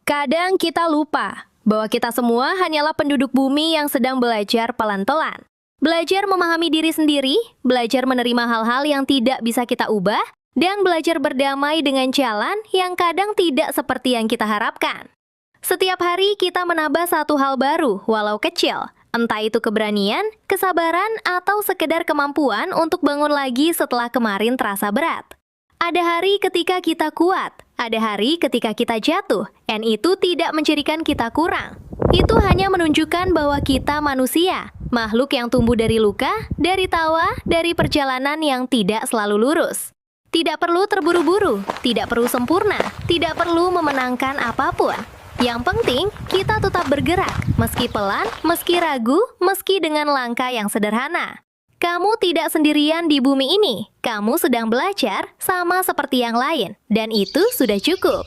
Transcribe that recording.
Kadang kita lupa bahwa kita semua hanyalah penduduk bumi yang sedang belajar pelan-pelan. Belajar memahami diri sendiri, belajar menerima hal-hal yang tidak bisa kita ubah, dan belajar berdamai dengan jalan yang kadang tidak seperti yang kita harapkan. Setiap hari kita menambah satu hal baru, walau kecil, entah itu keberanian, kesabaran, atau sekedar kemampuan untuk bangun lagi setelah kemarin terasa berat. Ada hari ketika kita kuat, ada hari ketika kita jatuh, dan itu tidak menjadikan kita kurang. Itu hanya menunjukkan bahwa kita manusia, makhluk yang tumbuh dari luka, dari tawa, dari perjalanan yang tidak selalu lurus. Tidak perlu terburu-buru, tidak perlu sempurna, tidak perlu memenangkan apapun. Yang penting, kita tetap bergerak, meski pelan, meski ragu, meski dengan langkah yang sederhana. Kamu tidak sendirian di bumi ini, kamu sedang belajar sama seperti yang lain, dan itu sudah cukup.